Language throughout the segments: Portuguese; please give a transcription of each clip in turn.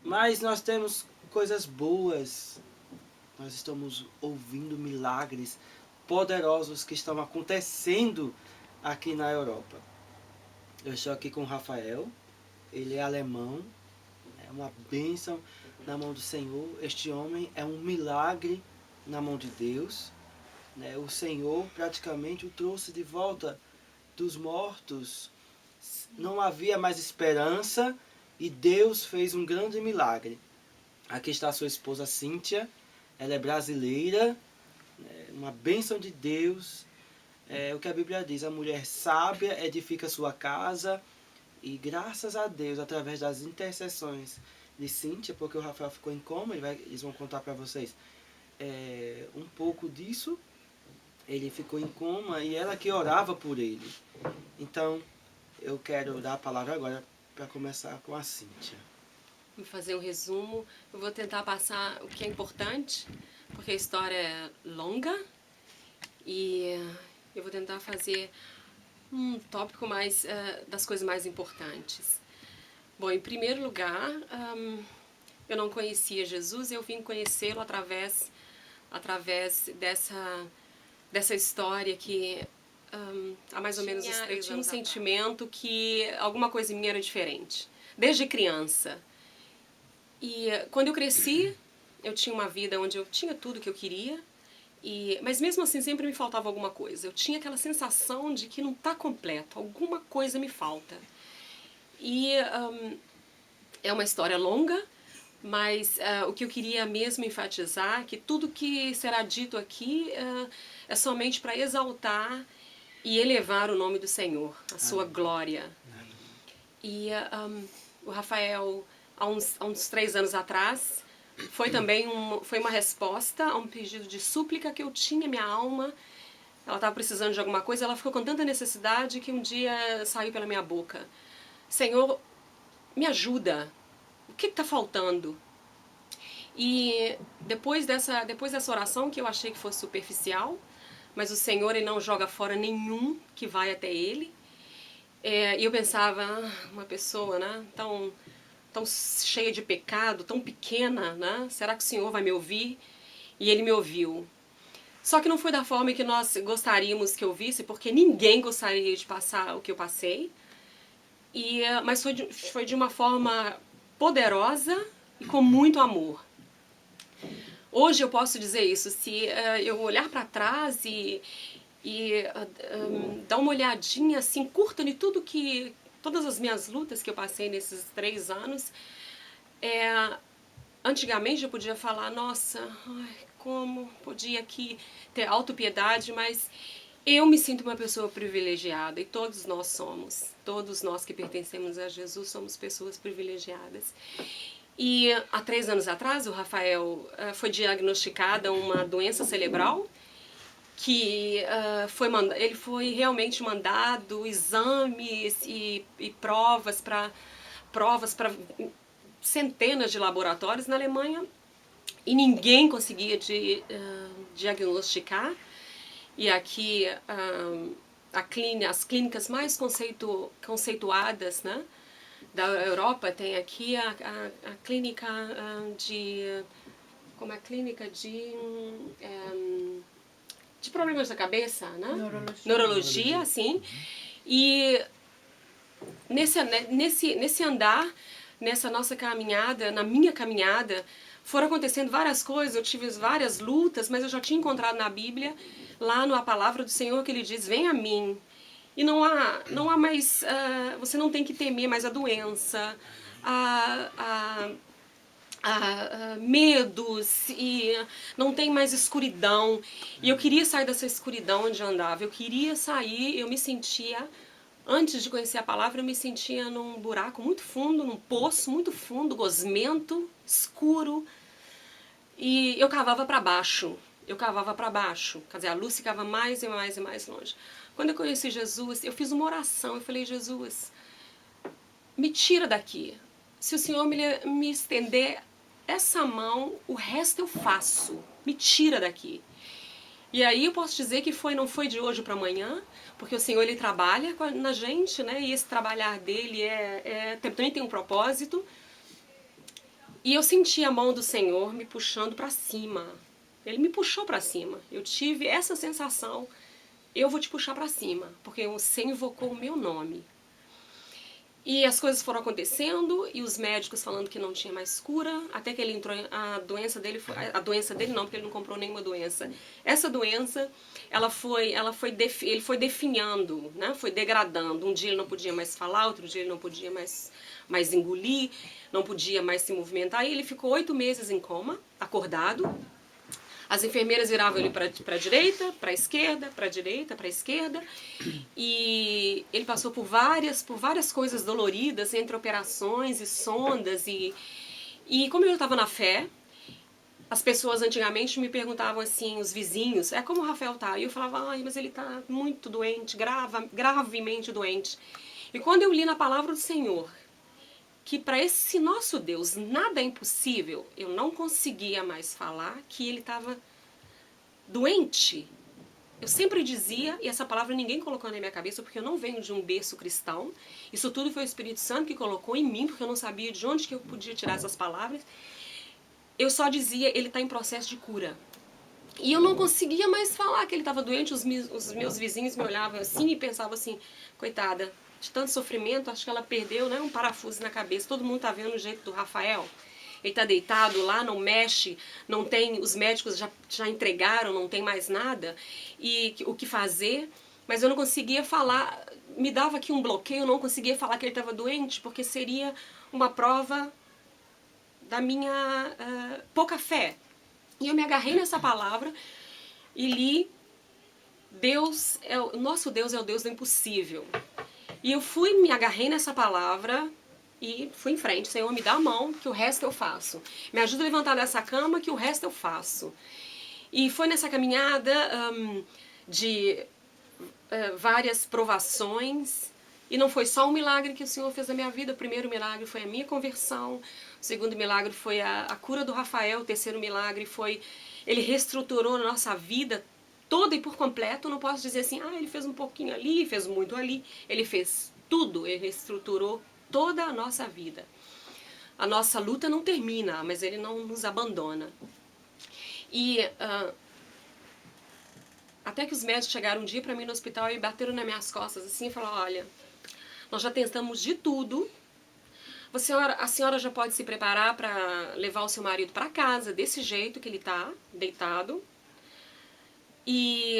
Mas nós temos coisas boas. Nós estamos ouvindo milagres poderosos que estão acontecendo aqui na Europa. Eu estou aqui com o Rafael, ele é alemão, é uma bênção na mão do Senhor. Este homem é um milagre na mão de Deus. O Senhor praticamente o trouxe de volta dos mortos. Não havia mais esperança e Deus fez um grande milagre. Aqui está a sua esposa Cíntia, ela é brasileira, uma bênção de Deus. O que a Bíblia diz, a mulher sábia edifica sua casa, e graças a Deus, através das intercessões de Cíntia, porque o Rafael ficou em coma, eles vão contar para vocês um pouco disso. Ele ficou em coma e ela que orava por ele. Então, eu quero dar a palavra agora para começar com a Cíntia. Vou fazer um resumo. Eu vou tentar passar o que é importante, porque a história é longa. E eu vou tentar fazer um tópico mais das coisas mais importantes. Bom, em primeiro lugar, eu não conhecia Jesus, eu vim conhecê-lo através dessa história que há mais ou menos uns 3 anos eu tinha um sentimento que alguma coisa em mim era diferente, desde criança. E quando eu cresci, eu tinha uma vida onde eu tinha tudo que eu queria, mas mesmo assim sempre me faltava alguma coisa. Eu tinha aquela sensação de que não está completo, alguma coisa me falta. E é uma história longa, mas o que eu queria mesmo enfatizar é que tudo que será dito aqui é somente para exaltar e elevar o nome do Senhor, a sua glória. E o Rafael, há uns 3 anos atrás, foi também foi uma resposta a um pedido de súplica que eu tinha, minha alma. Ela estava precisando de alguma coisa, ela ficou com tanta necessidade que um dia saiu pela minha boca: Senhor, me ajuda, o que está faltando? E depois dessa oração, que eu achei que fosse superficial, mas o Senhor ele não joga fora nenhum que vai até Ele, e eu pensava, uma pessoa, né, tão cheia de pecado, tão pequena, né, será que o Senhor vai me ouvir? E Ele me ouviu. Só que não foi da forma que nós gostaríamos que eu visse, porque ninguém gostaria de passar o que eu passei, mas foi de uma forma poderosa e com muito amor. Hoje eu posso dizer isso, se eu olhar para trás e dar uma olhadinha assim curta de todas as minhas lutas que eu passei nesses 3 anos, antigamente eu podia falar, nossa, como podia aqui ter autopiedade, mas eu me sinto uma pessoa privilegiada, e todos nós somos, todos nós que pertencemos a Jesus somos pessoas privilegiadas. E há 3 anos atrás o Rafael foi diagnosticada uma doença cerebral, que ele foi realmente mandado exames e provas para centenas de laboratórios na Alemanha, e ninguém conseguia diagnosticar. E aqui as clínicas mais conceituadas, né, da Europa, tem aqui a clínica como é a clínica de problemas da cabeça, né? Neurologia, sim. E nesse andar, nessa nossa caminhada, na minha caminhada, foram acontecendo várias coisas, eu tive várias lutas, mas eu já tinha encontrado na Bíblia, lá na palavra do Senhor, que Ele diz, vem a mim. E não há mais, você não tem que temer mais a doença, medos, e não tem mais escuridão. E eu queria sair dessa escuridão onde eu andava, eu queria sair, eu me sentia, antes de conhecer a palavra, eu me sentia num buraco muito fundo, num poço muito fundo, gosmento, escuro, e eu cavava para baixo, quer dizer, a luz ficava mais e mais e mais longe. Quando eu conheci Jesus, eu fiz uma oração, eu falei, Jesus, me tira daqui, se o Senhor me estender essa mão, o resto eu faço, me tira daqui. E aí eu posso dizer que não foi de hoje para amanhã, porque o Senhor ele trabalha na gente, né? E esse trabalhar dele também tem um propósito. E eu senti a mão do Senhor me puxando para cima. Ele me puxou para cima. Eu tive essa sensação, eu vou te puxar para cima, porque você invocou o meu nome. E as coisas foram acontecendo, e os médicos falando que não tinha mais cura, até que ele entrou, a doença dele não, porque ele não comprou nenhuma doença. Essa doença, ele foi definhando, né? Foi degradando. Um dia ele não podia mais falar, outro dia ele não podia mais engolir, não podia mais se movimentar, e ele ficou 8 meses em coma, acordado. As enfermeiras viravam ele para a direita, para a esquerda, para a direita, para a esquerda. E ele passou por várias coisas doloridas, entre operações e sondas. E como eu estava na fé, as pessoas antigamente me perguntavam assim, os vizinhos, como o Rafael tá? E eu falava, ai, mas ele tá muito doente, gravemente doente. E quando eu li na palavra do Senhor, que para esse nosso Deus nada é impossível, eu não conseguia mais falar que ele estava doente. Eu sempre dizia, e essa palavra ninguém colocou na minha cabeça, porque eu não venho de um berço cristão. Isso tudo foi o Espírito Santo que colocou em mim, porque eu não sabia de onde que eu podia tirar essas palavras. Eu só dizia, ele está em processo de cura. E eu não conseguia mais falar que ele estava doente. Os meus vizinhos me olhavam assim e pensavam assim, coitada, de tanto sofrimento, acho que ela perdeu, né, um parafuso na cabeça. Todo mundo tá vendo o jeito do Rafael. Ele tá deitado lá, não mexe, não tem, os médicos já entregaram, não tem mais nada, e o que fazer, mas eu não conseguia falar, me dava aqui um bloqueio, eu não conseguia falar que ele estava doente, porque seria uma prova da minha pouca fé. E eu me agarrei nessa palavra e li, nosso Deus é o Deus do impossível. E eu me agarrei nessa palavra e fui em frente. Senhor, me dá a mão, que o resto eu faço. Me ajuda a levantar dessa cama, que o resto eu faço. E foi nessa caminhada de várias provações. E não foi só um milagre que o Senhor fez na minha vida. O primeiro milagre foi a minha conversão. O segundo milagre foi a cura do Rafael. O terceiro milagre foi... Ele reestruturou a nossa vida toda e por completo. Não posso dizer assim, ele fez um pouquinho ali, fez muito ali. Ele fez tudo, ele reestruturou toda a nossa vida. A nossa luta não termina, mas ele não nos abandona. E até que os médicos chegaram um dia para mim no hospital e bateram nas minhas costas assim e falaram, olha, nós já tentamos de tudo, a senhora já pode se preparar para levar o seu marido para casa, desse jeito que ele está, deitado. E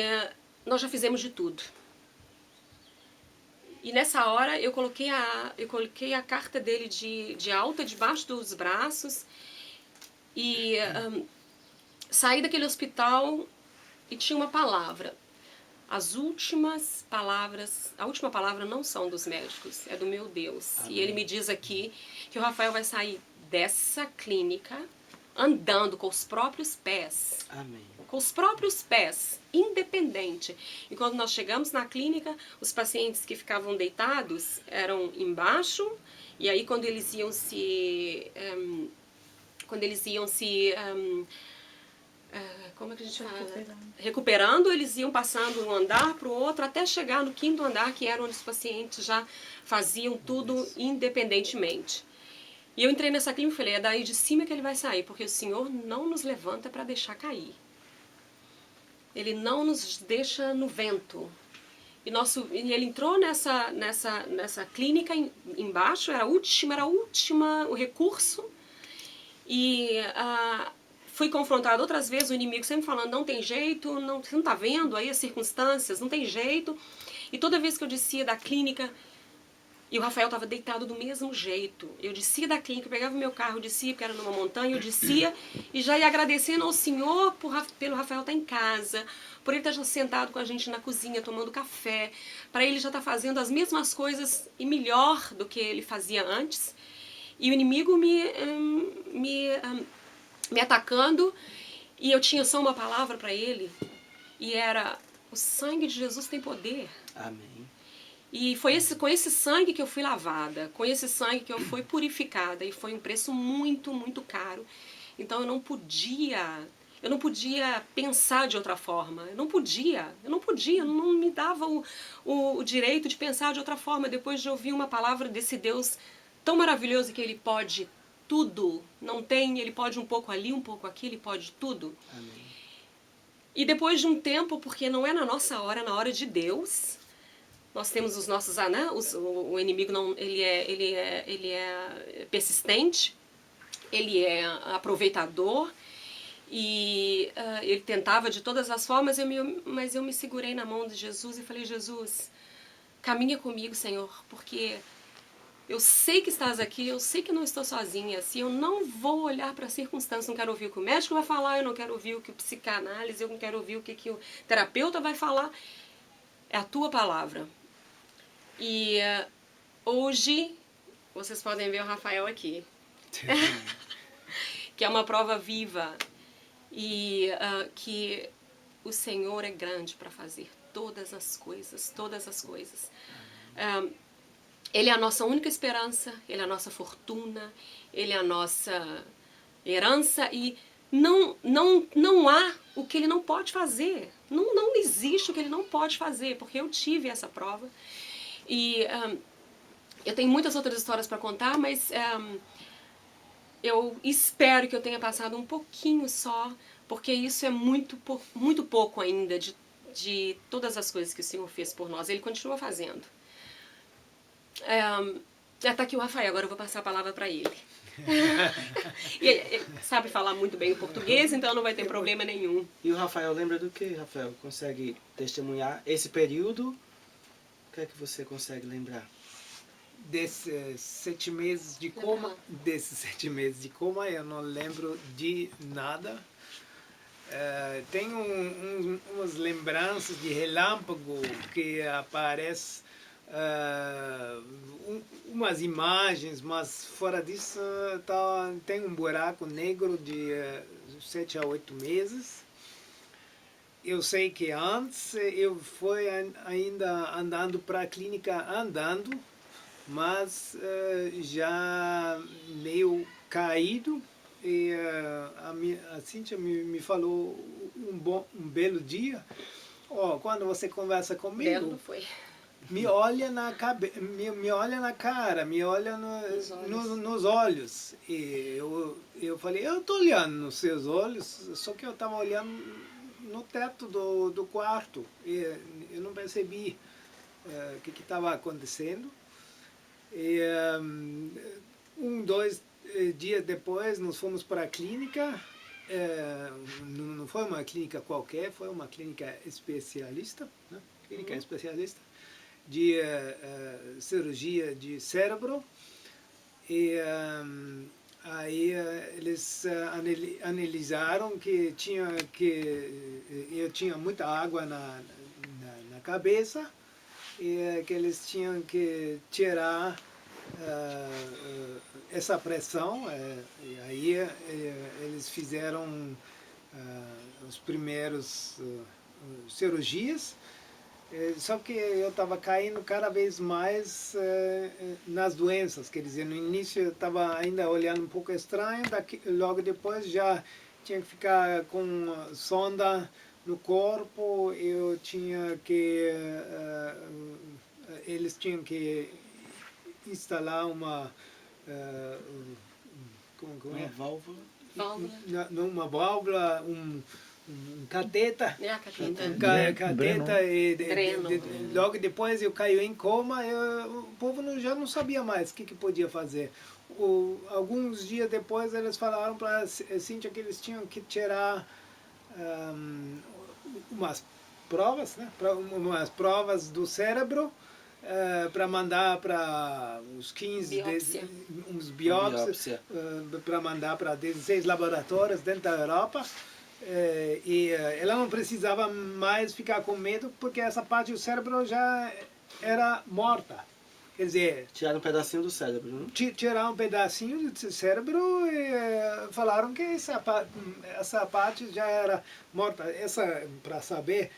nós já fizemos de tudo. E nessa hora eu coloquei a carta dele de alta debaixo dos braços e saí daquele hospital e tinha uma palavra. As últimas palavras, a última palavra não são dos médicos, é do meu Deus. Amém. E ele me diz aqui que o Rafael vai sair dessa clínica andando com os próprios pés. Amém. Com os próprios pés, independente. E quando nós chegamos na clínica, os pacientes que ficavam deitados eram embaixo, e aí quando eles iam se como é que a gente fala? Recuperando, eles iam passando de um andar para o outro, até chegar no 5º andar, que era onde os pacientes já faziam tudo independentemente. E eu entrei nessa clínica e falei, é daí de cima que ele vai sair, porque o Senhor não nos levanta para deixar cair. Ele não nos deixa no vento. E ele entrou nessa clínica embaixo, era a última, o recurso. E fui confrontado outras vezes, o inimigo sempre falando, não tem jeito, você não está vendo aí as circunstâncias, não tem jeito. E toda vez que eu descia da clínica, e o Rafael estava deitado do mesmo jeito. Eu descia da clínica, pegava o meu carro, descia, porque era numa montanha, eu descia e já ia agradecendo ao Senhor pelo Rafael estar em casa, por ele estar já sentado com a gente na cozinha, tomando café, para ele já estar fazendo as mesmas coisas e melhor do que ele fazia antes. E o inimigo me atacando, e eu tinha só uma palavra para ele, e era, o sangue de Jesus tem poder. Amém. E foi com esse sangue que eu fui lavada, com esse sangue que eu fui purificada, e foi um preço muito, muito caro. Então eu não podia pensar de outra forma, eu não me dava o direito de pensar de outra forma, depois de ouvir uma palavra desse Deus tão maravilhoso que ele pode tudo. Não tem, ele pode um pouco ali, um pouco aqui, ele pode tudo. Amém. E depois de um tempo, porque não é na nossa hora, é na hora de Deus, nós temos os nossos, né? O inimigo não, ele é persistente, ele é aproveitador, e ele tentava de todas as formas, mas eu me segurei na mão de Jesus e falei, Jesus, caminha comigo, Senhor, porque eu sei que estás aqui, eu sei que não estou sozinha, assim, eu não vou olhar para as circunstâncias, não quero ouvir o que o médico vai falar, eu não quero ouvir o que o psicanálise, eu não quero ouvir o que o terapeuta vai falar, é a tua palavra. E hoje, vocês podem ver o Rafael aqui, que é uma prova viva, e que o Senhor é grande para fazer todas as coisas, todas as coisas. Ele é a nossa única esperança, Ele é a nossa fortuna, Ele é a nossa herança e não há o que Ele não pode fazer. Não existe o que Ele não pode fazer, porque eu tive essa prova. E eu tenho muitas outras histórias para contar, mas eu espero que eu tenha passado um pouquinho só, porque isso é muito pouco ainda de todas as coisas que o Senhor fez por nós. Ele continua fazendo. Já está aqui o Rafael, agora eu vou passar a palavra para ele. Ele sabe falar muito bem o português, então não vai ter problema nenhum. E o Rafael lembra do que, Rafael? Consegue testemunhar esse período? O que é que você consegue lembrar? Desses 7 meses de coma, eu não lembro de nada. Tenho umas lembranças de relâmpago que aparece, umas imagens, mas fora disso tem um buraco negro de 7 a 8 meses. Eu sei que antes eu fui ainda andando para a clínica andando, mas já meio caído, e a Cíntia me falou um belo dia, quando você conversa comigo, Belo foi. me olha na cara, me olha nos olhos. E eu falei, eu estou olhando nos seus olhos, só que eu estava olhando no teto do quarto, e eu não percebi o que estava acontecendo. E 2 dias depois nós fomos para a clínica, não foi uma clínica qualquer, foi uma clínica especialista, né? Clínica especialista de cirurgia de cérebro. E aí eles analisaram que eu tinha muita água na cabeça, e que eles tinham que tirar essa pressão, e aí eles fizeram os primeiros cirurgias, só que eu estava caindo cada vez mais nas doenças, quer dizer, no início eu estava ainda olhando um pouco estranho, logo depois já tinha que ficar com sonda no corpo, eu tinha que eles tinham que instalar uma uma válvula, uma válvula, um cateta, Dreno. Logo depois eu caí em coma, o povo já não sabia mais o que podia fazer. Alguns dias depois eles falaram para a Cíntia que eles tinham que tirar umas provas, né? Umas provas do cérebro, para mandar para uns 15, uns biópsias, para mandar para 16 laboratórios dentro da Europa. E ela não precisava mais ficar com medo, porque essa parte do cérebro já era morta. Quer dizer, tiraram um pedacinho do cérebro, né? Tiraram um pedacinho do cérebro e falaram que essa parte já era morta. Para saber,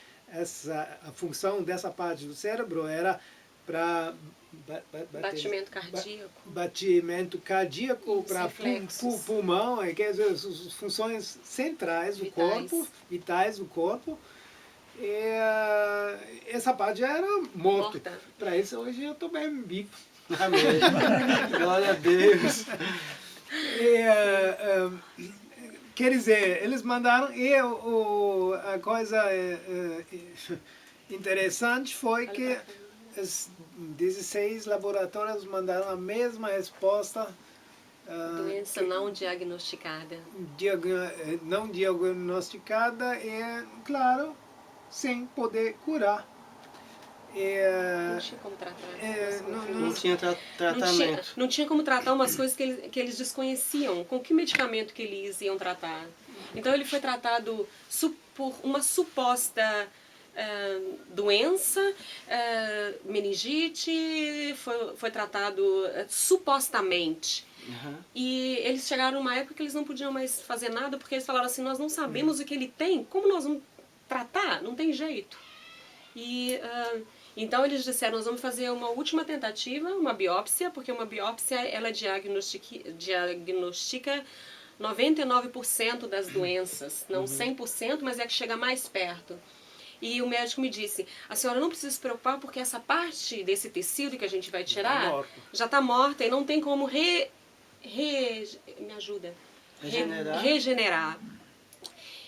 a função dessa parte do cérebro era para batimento cardíaco, para pulmão, quer dizer, as funções centrais do corpo, vitais do corpo. E essa parte já era morta. Para isso hoje eu estou bem vivo. Amém. Glória a Deus. Quer dizer, eles mandaram, e a coisa interessante foi que os 16 laboratórios mandaram a mesma resposta. Doença não diagnosticada. Não diagnosticada e, claro, sem poder curar. Não tinha como tratar. Não tinha tratamento. Não tinha como tratar umas coisas que eles desconheciam. Com que medicamento que eles iam tratar? Então ele foi tratado por uma suposta doença, meningite, foi tratado supostamente. Uhum. E eles chegaram numa época que eles não podiam mais fazer nada, porque eles falaram assim, nós não sabemos o que ele tem, como nós vamos tratar? Não tem jeito. E então eles disseram, nós vamos fazer uma última tentativa, uma biópsia, porque uma biópsia ela diagnostica 99% das doenças, não 100%, mas é que chega mais perto. E o médico me disse, a senhora não precisa se preocupar porque essa parte desse tecido que a gente vai tirar já está morta e não tem como me ajuda. Regenerar.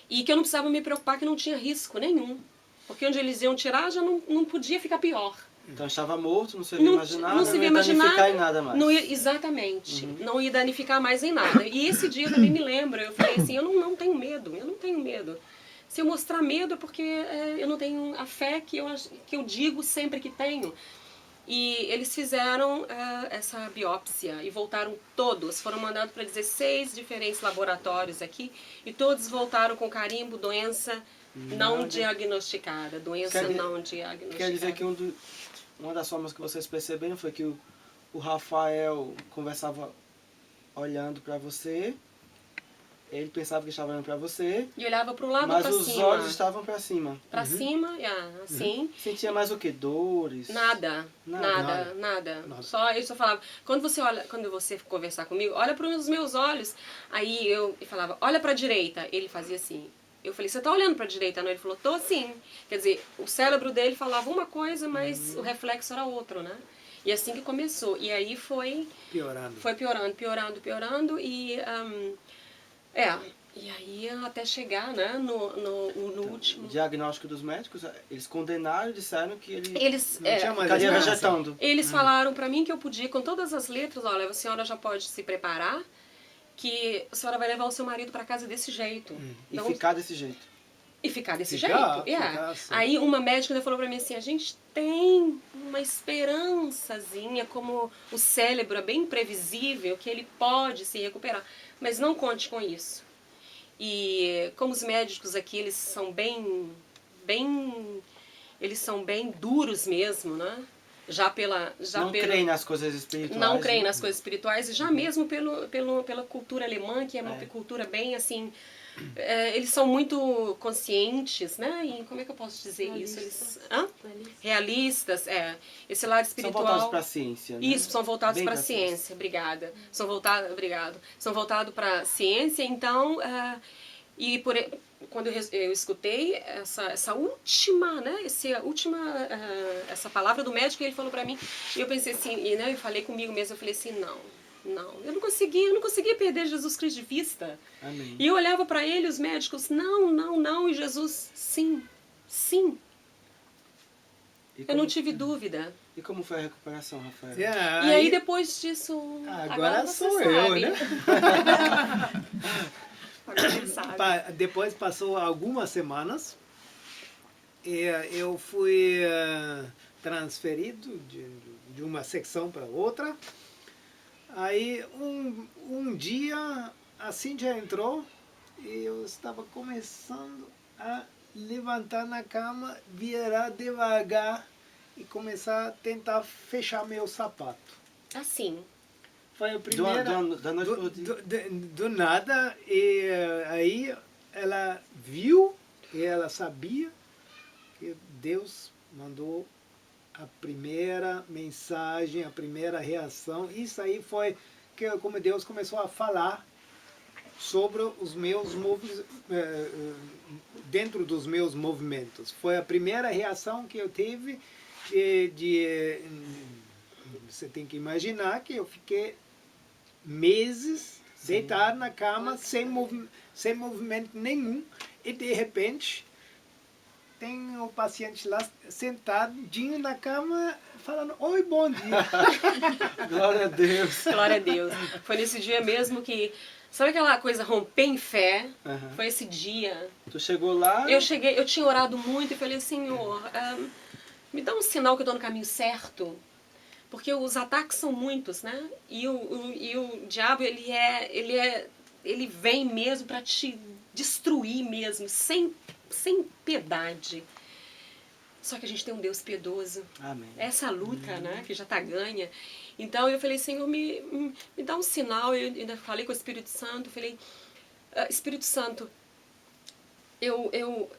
E que eu não precisava me preocupar que não tinha risco nenhum. Porque onde eles iam tirar já não podia ficar pior. Então estava morto, não servia mais de nada, não ia danificar em nada mais. Não ia, exatamente, não ia danificar mais em nada. E esse dia eu também me lembro, eu falei assim, eu não tenho medo, eu não tenho medo. Se eu mostrar medo é porque eu não tenho a fé que eu digo sempre que tenho. E eles fizeram essa biópsia e voltaram todos, foram mandados para 16 diferentes laboratórios aqui e todos voltaram com carimbo, doença não diagnosticada, não diagnosticada. Quer dizer que uma das formas que vocês perceberam foi que o Rafael conversava olhando para você, ele pensava que estava olhando para você. E olhava para o lado, para cima. Mas os olhos estavam para cima. Para cima, assim. Sentia mais o que? Dores? Nada. Só eu só falava, quando você conversar comigo, olha para os meus olhos. Aí eu falava, olha para a direita. Ele fazia assim. Eu falei, você tá olhando para a direita, não? Ele falou, tô sim. Quer dizer, o cérebro dele falava uma coisa, mas o reflexo era outro, né? E assim que começou. E aí foi piorando. E e aí até chegar, né, no último... O diagnóstico dos médicos, eles condenaram e disseram que ele não tinha mais ficaria vegetando. Eles falaram para mim que eu podia, com todas as letras, olha, a senhora já pode se preparar, que a senhora vai levar o seu marido para casa desse jeito. Então, e ficar desse jeito. E ficar desse jeito. Assim. Aí uma médica falou para mim assim, a gente tem uma esperançazinha, como o cérebro é bem imprevisível, que ele pode se recuperar. Mas não conte com isso. E como os médicos aqui, eles são bem duros mesmo, né? Não creem nas coisas espirituais. Não creem nas coisas espirituais, e já mesmo pela cultura alemã, que é uma cultura bem assim... eles são muito conscientes, né? E como é que eu posso dizer isso? Realistas, esse lado espiritual. São voltados para a ciência, né? Isso, são voltados para a ciência. Obrigada. São voltados para a ciência, então... quando eu escutei essa última, né, essa palavra do médico, ele falou para mim, e eu pensei assim, eu falei comigo mesmo, eu falei assim, não, eu não conseguia perder Jesus Cristo de vista. Amém. E eu olhava para ele, os médicos, não, e Jesus, sim. Eu não tive dúvida. E como foi a recuperação, Rafael? E aí depois disso... Agora sou eu, né? Depois passou algumas semanas e eu fui transferido de uma secção para outra. Aí um dia a Cíntia entrou e eu estava começando a levantar na cama, virar devagar e começar a tentar fechar meu sapato. Assim. Foi a primeira... Do nada, e aí ela viu e ela sabia que Deus mandou a primeira mensagem, a primeira reação. Isso aí foi como Deus começou a falar sobre os meus movimentos, dentro dos meus movimentos. Foi a primeira reação que eu tive você tem que imaginar que eu fiquei meses deitar na cama sem movimento nenhum, e de repente tem o paciente lá sentadinho na cama falando: oi, bom dia. Glória a Deus. Glória a Deus. Foi nesse dia mesmo que, sabe aquela coisa romper em fé? Uhum. Foi esse dia. Tu chegou lá? Eu cheguei, eu tinha orado muito e falei: Senhor, me dá um sinal que eu estou no caminho certo. Porque os ataques são muitos, né? E o diabo, ele vem mesmo para te destruir mesmo, sem piedade. Só que a gente tem um Deus piedoso. Amém. Essa luta, né, que já está ganha. Então eu falei: Senhor, me dá um sinal. Eu ainda falei com o Espírito Santo, falei: Espírito Santo,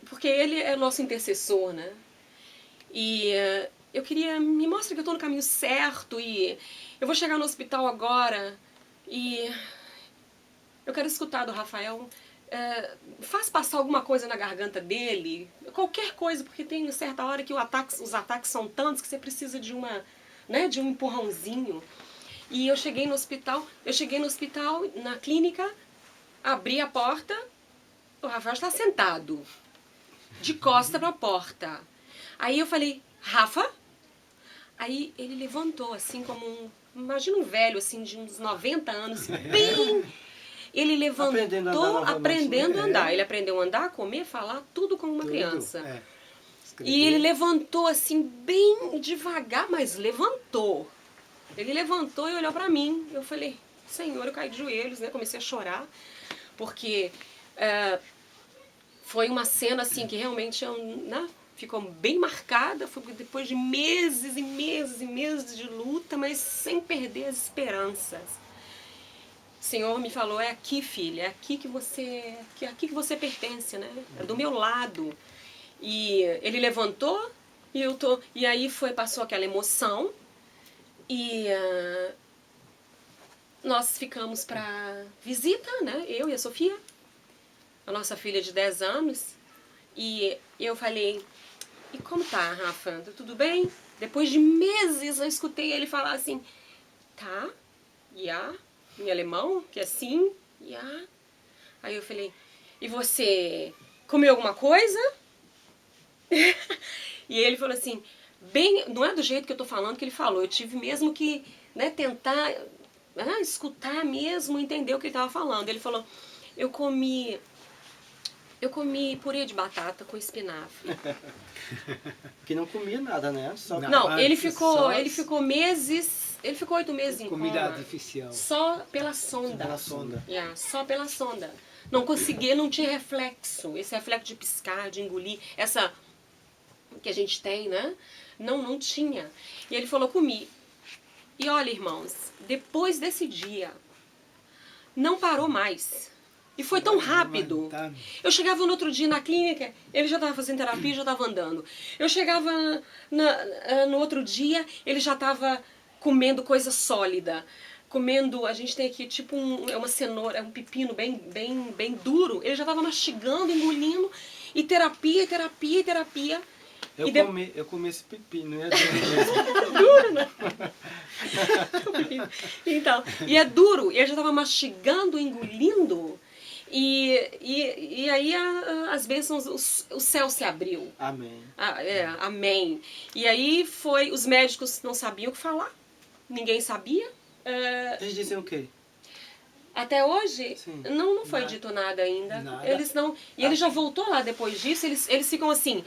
porque ele é nosso intercessor, né? E eu queria, me mostra que eu estou no caminho certo, e eu vou chegar no hospital agora e eu quero escutar do Rafael. Faz passar alguma coisa na garganta dele, qualquer coisa, porque tem certa hora que os ataques são tantos que você precisa de de um empurrãozinho. E eu cheguei no hospital, na clínica, abri a porta, o Rafael está sentado, de costa para a porta. Aí eu falei: Rafa? Aí ele levantou, assim, como imagina um velho, assim, de uns 90 anos, bem... Ele levantou aprendendo a andar. Ele aprendeu a andar, comer, falar, tudo como uma criança. E ele levantou, assim, bem devagar, mas levantou. Ele levantou e olhou pra mim. Eu falei: Senhor, eu caí de joelhos, né? Comecei a chorar, porque foi uma cena, assim, que realmente ficou bem marcada. Foi depois de meses e meses e meses de luta, mas sem perder as esperanças. O Senhor me falou: é aqui, filha, é aqui que você pertence, né? É do meu lado. E ele levantou e aí passou aquela emoção, e nós ficamos para visita, né? Eu e a Sofia, a nossa filha de 10 anos. E eu falei: e como tá, Rafa? Tá tudo bem? Depois de meses eu escutei ele falar assim: tá, ja, em alemão, que é sim, ja. Aí eu falei: e você comeu alguma coisa? E ele falou assim, não é do jeito que eu tô falando que ele falou, eu tive mesmo que, né, tentar escutar mesmo, entender o que ele tava falando. Ele falou: eu comi purê de batata com espinafre. Que não comia nada, né? Ele ficou meses, ele ficou 8 meses em coma. Comida artificial. Só pela sonda. Só pela sonda. Não conseguia, não tinha reflexo. Esse reflexo de piscar, de engolir, essa que a gente tem, né? Não tinha. E ele falou: comi. E olha, irmãos, depois desse dia, não parou mais. E foi tão rápido. Eu chegava no outro dia na clínica, ele já estava fazendo terapia, já estava andando. Eu chegava no outro dia, ele já estava comendo coisa sólida. Comendo, a gente tem aqui tipo uma cenoura, um pepino bem duro. Ele já estava mastigando, engolindo. E terapia. Eu comi esse pepino, é duro mesmo. Duro, né? Então, e é duro. E ele já estava mastigando, engolindo. E aí as bênçãos, o céu se abriu. Amém. Amém. E aí os médicos não sabiam o que falar. Ninguém sabia. Eles dizem o quê? Até hoje, Sim. não foi dito nada ainda. Eles não. E ele já voltou lá depois disso, eles ficam assim: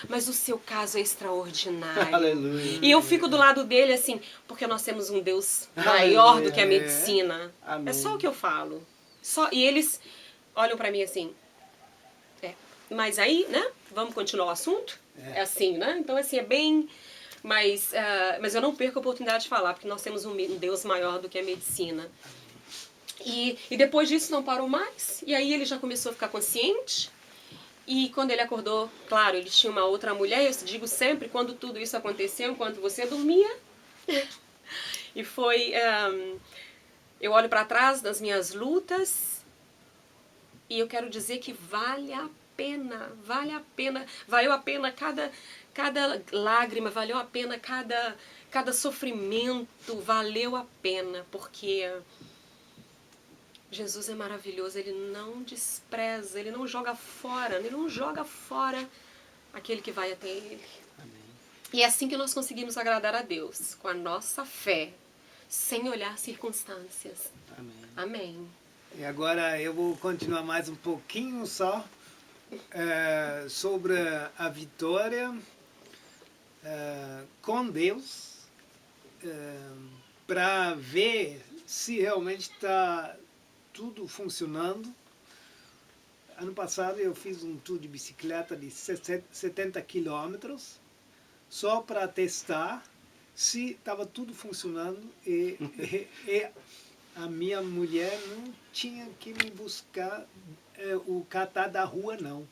mas o seu caso é extraordinário. Aleluia. E eu fico do lado dele assim, porque nós temos um Deus maior do que a medicina. Amém. É só o que eu falo. E eles olham pra mim assim. Mas aí, né? Vamos continuar o assunto? É assim, né? Então, assim, é bem... Mas eu não perco a oportunidade de falar, porque nós temos um Deus maior do que a medicina. E depois disso não parou mais. E aí ele já começou a ficar consciente. E quando ele acordou, claro, ele tinha uma outra mulher. Eu digo sempre, quando tudo isso aconteceu, enquanto você dormia. E foi... eu olho para trás das minhas lutas e eu quero dizer que vale a pena. Valeu a pena cada lágrima, valeu a pena cada sofrimento, valeu a pena, porque Jesus é maravilhoso, Ele não despreza, Ele não joga fora, aquele que vai até Ele. Amém. E é assim que nós conseguimos agradar a Deus, com a nossa fé, sem olhar circunstâncias. Amém. Amém. E agora eu vou continuar mais um pouquinho só sobre a vitória com Deus, para ver se realmente está tudo funcionando. Ano passado eu fiz um tour de bicicleta de 70 quilômetros, só para testar se estava tudo funcionando e a minha mulher não tinha que me buscar o catar da rua, não.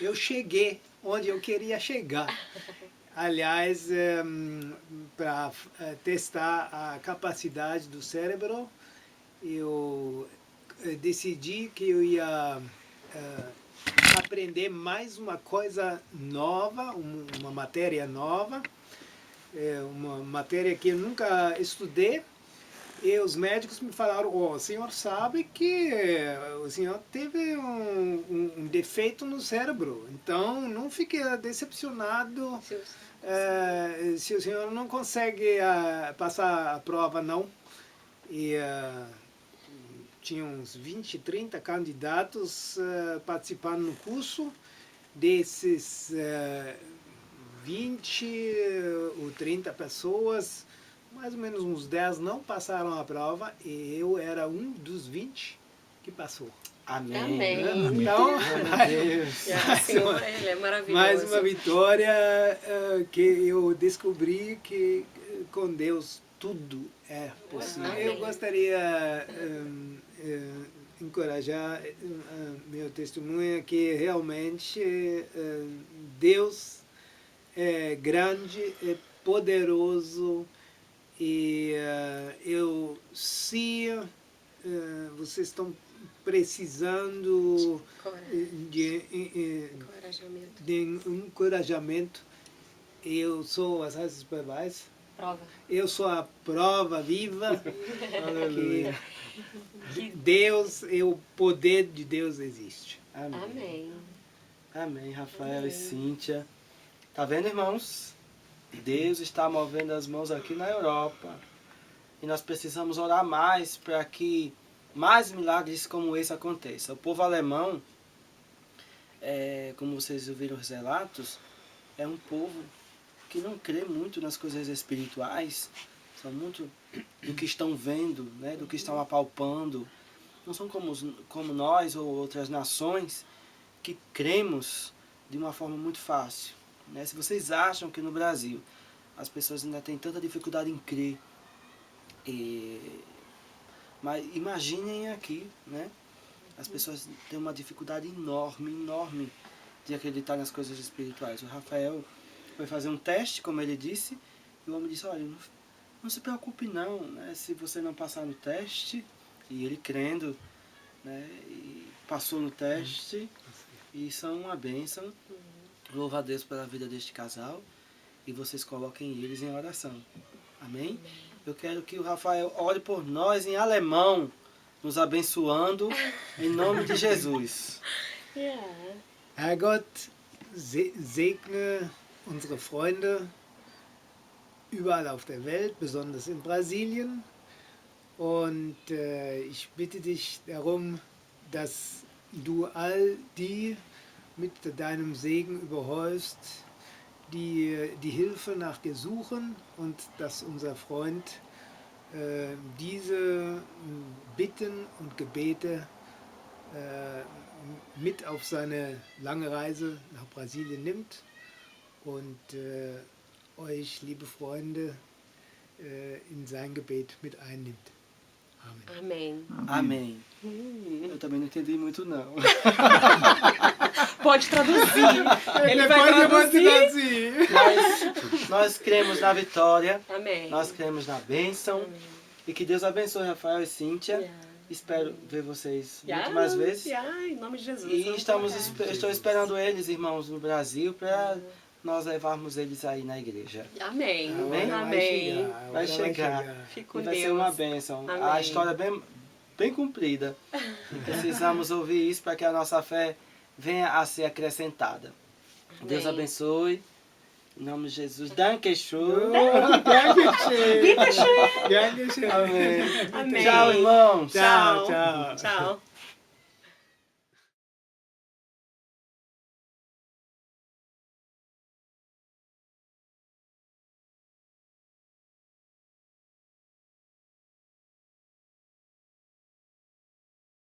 Eu cheguei onde eu queria chegar. Aliás, para testar a capacidade do cérebro, eu decidi que eu ia aprender mais uma coisa nova, uma matéria nova, uma matéria que eu nunca estudei. E os médicos me falaram, o senhor sabe que o senhor teve um defeito no cérebro, então não fique decepcionado se o senhor não consegue passar a prova, não. E tinha uns 20, 30 candidatos participando no curso. Desses 20 ou 30 pessoas, mais ou menos uns 10 não passaram a prova e eu era um dos 20 que passou. Amém. Amém. Então, Ele é maravilhoso. mais uma vitória que eu descobri que com Deus tudo é possível. Amém. Eu gostaria encorajar meu testemunho que realmente Deus é grande, é poderoso. E se vocês estão precisando de encorajamento, eu sou as raças verbais. Eu sou a prova viva que Deus e o poder de Deus existe. Amém. Amém. Amém, Rafael e Cíntia. Tá vendo, irmãos? Deus está movendo as mãos aqui na Europa. E nós precisamos orar mais para que mais milagres como esse aconteçam. O povo alemão, como vocês ouviram os relatos, é um povo que não crê muito nas coisas espirituais. São muito do que estão vendo, né, do que estão apalpando. Não são como nós ou outras nações que cremos de uma forma muito fácil. Né? Se vocês acham que no Brasil as pessoas ainda têm tanta dificuldade em crer, mas imaginem aqui, né? As pessoas têm uma dificuldade enorme, enorme de acreditar nas coisas espirituais. O Rafael foi fazer um teste, como ele disse, e o homem disse, olha, não se preocupe não, né? Se você não passar no teste, e ele crendo, né? E passou no teste, e são uma bênção. Louvo a Deus pela vida deste casal e vocês coloquem eles em oração. Amém? Eu quero que o Rafael ore por nós em alemão, nos abençoando em nome de Jesus. Herrgott, segne unsere Freunde überall auf der Welt, besonders in Brasilien. Und ich bitte dich darum, dass du all die mit deinem Segen überhäufst, die Hilfe nach dir suchen und dass unser Freund diese Bitten und Gebete mit auf seine lange Reise nach Brasilien nimmt und euch, liebe Freunde, in sein Gebet mit einnimmt. Amém. Amém. Eu também não entendi muito, não. Pode traduzir. Ele vai traduzir. Mas nós cremos na vitória. Amém. Nós cremos na bênção. Amém. E que Deus abençoe Rafael e Cíntia. Espero ver vocês muito mais vezes. Em nome de Jesus. E estou esperando eles, irmãos, no Brasil, para nós levarmos eles aí na igreja. Amém. Amém? Amém. Vai chegar. Fico E vai Deus. ser uma bênção. Amém. A história é bem comprida. Precisamos ouvir isso para que a nossa fé venha a ser acrescentada. Deus abençoe. Em nome de Jesus. Dankeschön. Dankeschön. Amém. Amém. Tchau, irmãos. Tchau, tchau. Tchau.